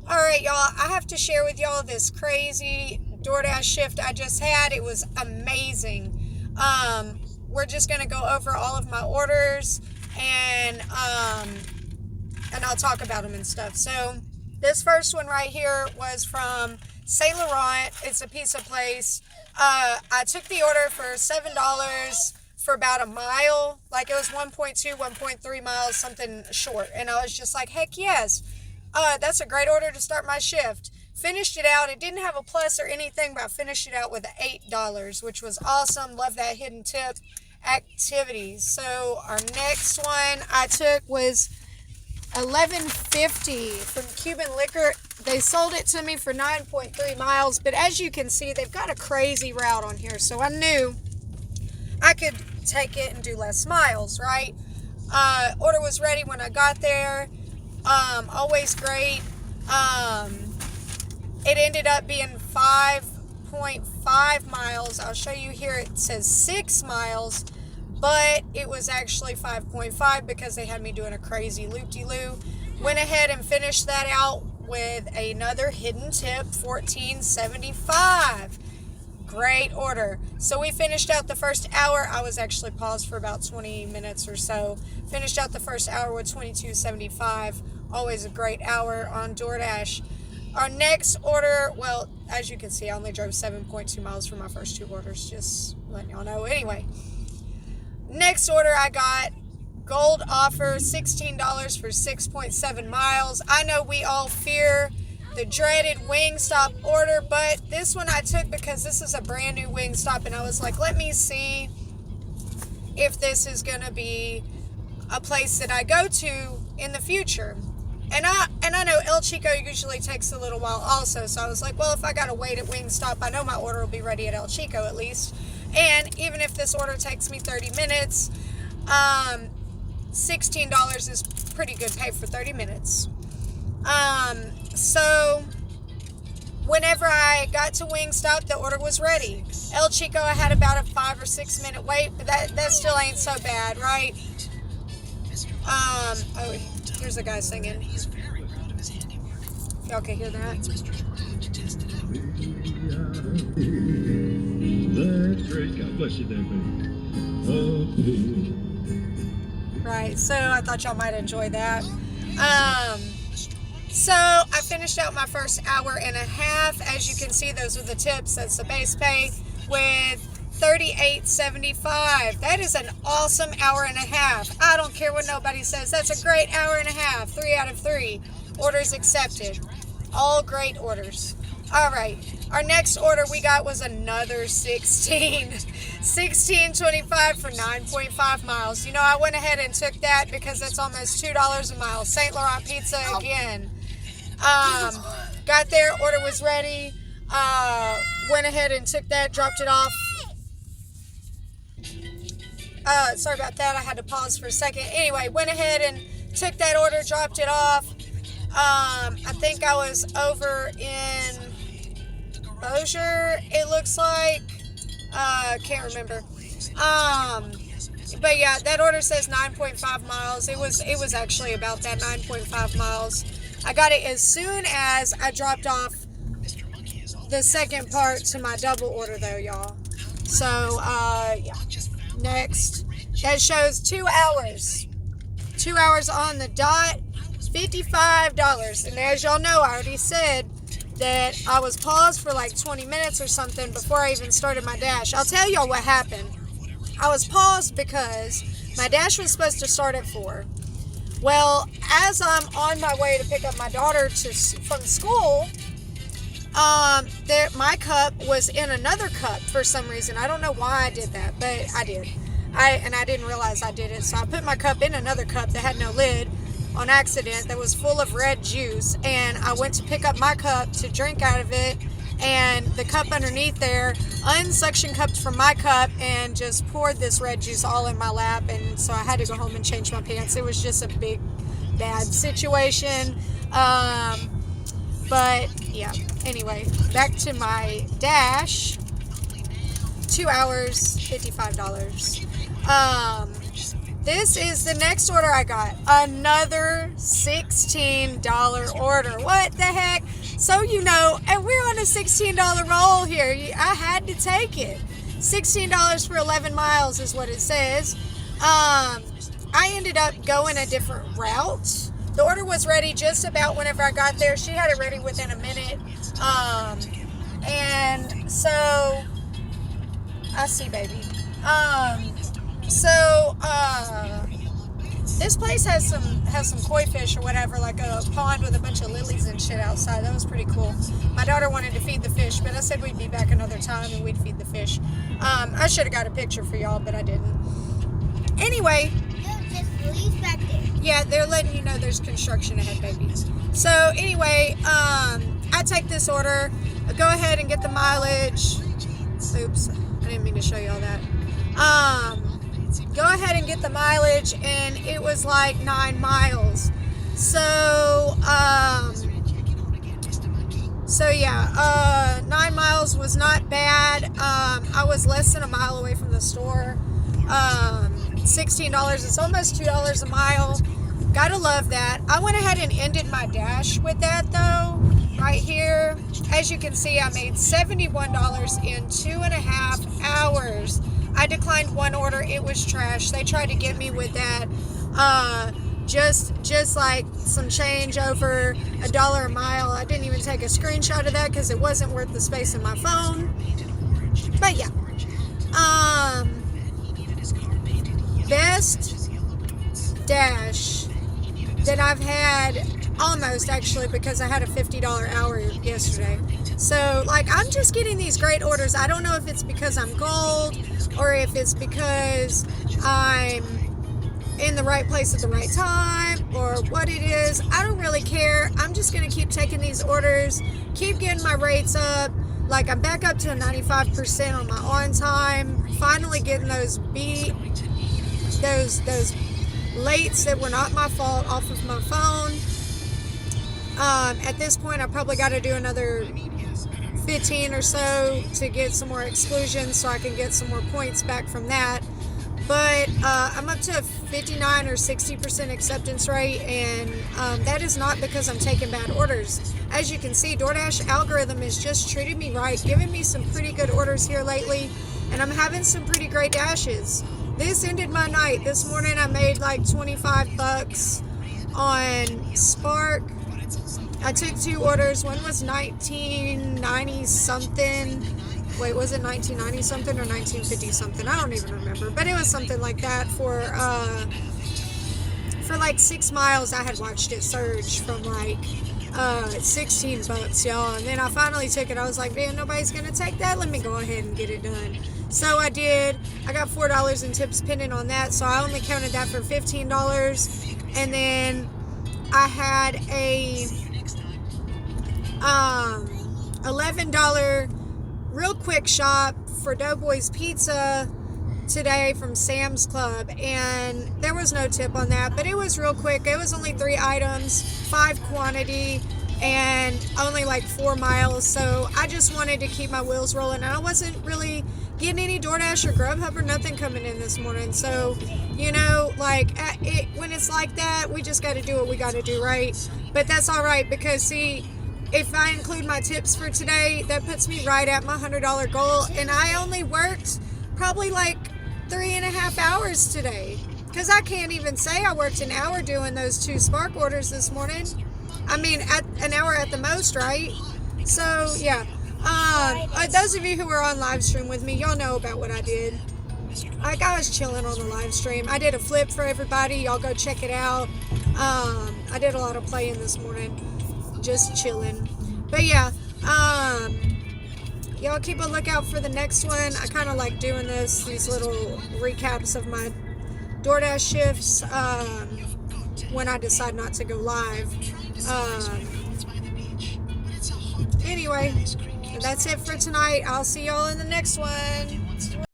Alright, y'all, I have to share with y'all this crazy Doordash shift I just had. It was amazing. We're just going to go over all of my orders and I'll talk about them and stuff. So, this first one right here was from Saint Laurent. It's a pizza place. I took the order for $7 for about a mile. Like it was 1.2, 1.3 miles, something short. And I was just like, heck yes. That's a great order to start my shift. Finished it out. It didn't have a plus or anything, but I finished it out with $8, which was awesome. Love that hidden tip activities. So our next one I took was $11.50 from Cuban Liquor. They sold it to me for 9.3 miles, but as you can see, they've got a crazy route on here, so I knew I could take it and do less miles, right? Order was ready when I got there. Always great. It ended up being 5.5 miles. I'll show you here. It says 6 miles, but it was actually 5.5 because they had me doing a crazy loop-de-loo. Went ahead and finished that out with another hidden tip, $14.75. Great order. So we finished out the first hour. I was actually paused for about 20 minutes or so. Finished out the first hour with $22.75. Always a great hour on Doordash. Our next order, well, as you can see, I only drove 7.2 miles for my first two orders. Just letting y'all know. Anyway, next order I got gold offer, $16 for 6.7 miles. I know we all fear the dreaded Wingstop order, but this one I took because this is a brand new Wingstop, and I was like, let me see if this is going to be a place that I go to in the future. And I know El Chico usually takes a little while also, so I was like, well, if I got to wait at Wingstop, I know my order will be ready at El Chico at least. And even if this order takes me 30 minutes, $16 is pretty good pay for 30 minutes. So whenever I got to Wingstop, the order was ready. El Chico, I had about a 5 or 6 minute wait, but that still ain't so bad, right? Oh, here's a guy singing. Y'all can hear that? God bless you there, baby. Right, so I thought y'all might enjoy that. So I finished out my first hour and a half. As you can see, those are the tips. That's the base pay with $38.75. That is an awesome hour and a half. I don't care what nobody says. That's a great hour and a half. 3 out of 3. Orders accepted. All great orders. All right. Our next order we got was another $16.25 for 9.5 miles. You know, I went ahead and took that because that's almost $2 a mile. Saint Laurent pizza again. Got there, order was ready. Went ahead and took that, dropped it off. Sorry about that. I had to pause for a second. Anyway, went ahead and took that order, dropped it off. I think I was over in Bossier, it looks like. Can't remember. But yeah, that order says 9.5 miles. It was actually about that 9.5 miles. I got it as soon as I dropped off the second part to my double order though, y'all. So, yeah. Next. That shows 2 hours. 2 hours on the dot. $55. And as y'all know, I already said that I was paused for like 20 minutes or something before I even started my dash. I'll tell y'all what happened. I was paused because my dash was supposed to start at 4. Well, as I'm on my way to pick up my daughter from school, my cup was in another cup for some reason. I don't know why I did that, but I did. I didn't realize I did it. So I put my cup in another cup that had no lid on accident that was full of red juice, and I went to pick up my cup to drink out of it, and the cup underneath there unsuction cupped from my cup and just poured this red juice all in my lap, and so I had to go home and change my pants. It was just a big bad situation. But yeah, anyway, back to my dash. 2 hours, $55. This is the next order I got. Another $16 order. What the heck? So, and we're on a $16 roll here. I had to take it. $16 for 11 miles is what it says. I ended up going a different route. The order was ready just about whenever I got there. She had it ready within a minute. And so, I see, baby. This place has some koi fish or whatever, like a pond with a bunch of lilies and shit outside. That was pretty cool. My daughter wanted to feed the fish, but I said we'd be back another time and we'd feed the fish. I should have got a picture for y'all, but I didn't. Anyway. Just leave back there. Yeah, they're letting you know there's construction ahead, babies. So anyway, I take this order. I go ahead and get the mileage. Oops, I didn't mean to show you all that. Go ahead and get the mileage, and it was like 9 miles. So yeah, 9 miles was not bad. I was less than a mile away from the store. $16, it's almost $2 a mile. Gotta love that. I went ahead and ended my dash with that though, right here. As you can see, I made $71 in 2.5 hours. I declined one order. It was trash. They tried to get me with that. Just like some change over $1 a mile. I didn't even take a screenshot of that because it wasn't worth the space in my phone. But yeah. Best dash that I've had, almost actually, because I had a $50 hour yesterday. So like, I'm just getting these great orders. I don't know if it's because I'm gold or if it's because I'm in the right place at the right time or what it is. I don't really care. I'm just going to keep taking these orders, keep getting my rates up. Like, I'm back up to a 95% on my on time, finally getting those lates that were not my fault off of my phone. At this point, I probably got to do another 15 or so to get some more exclusions so I can get some more points back from that. But I'm up to a 59 or 60% acceptance rate, and that is not because I'm taking bad orders. As you can see, Doordash algorithm is just treating me right, giving me some pretty good orders here lately, and I'm having some pretty great dashes. This ended my night. This morning I made like $25 on Spark. I took 2 orders. One was 1990 something. Wait, was it 1990 something or 1950 something? I don't even remember. But it was something like that for like 6 miles. I had watched it surge from like $16, y'all. And then I finally took it. I was like, man, nobody's going to take that. Let me go ahead and get it done. So I did. I got $4 in tips pending on that. So I only counted that for $15. And then I had a $11 real quick shop for Doughboy's Pizza today from Sam's Club, and there was no tip on that, but it was real quick. It was only 3 items, 5 quantity, and only like 4 miles. So I just wanted to keep my wheels rolling, and I wasn't really getting any DoorDash or Grubhub or nothing coming in this morning. So, like when it's like that, we just got to do what we got to do, right? But that's all right, because see, if I include my tips for today, that puts me right at my $100 goal, and I only worked probably like 3.5 hours today, because I can't even say I worked an hour doing those 2 Spark orders this morning. I mean, at an hour at the most, right? So yeah, those of you who were on live stream with me, y'all know about what I did. Like, I was chilling on the live stream. I did a flip for everybody. Y'all go check it out. I did a lot of playing this morning, just chilling. But yeah, y'all keep a lookout for the next one. I kind of like doing these little recaps of my DoorDash shifts when I decide not to go live. Anyway, that's it for tonight. I'll see y'all in the next one.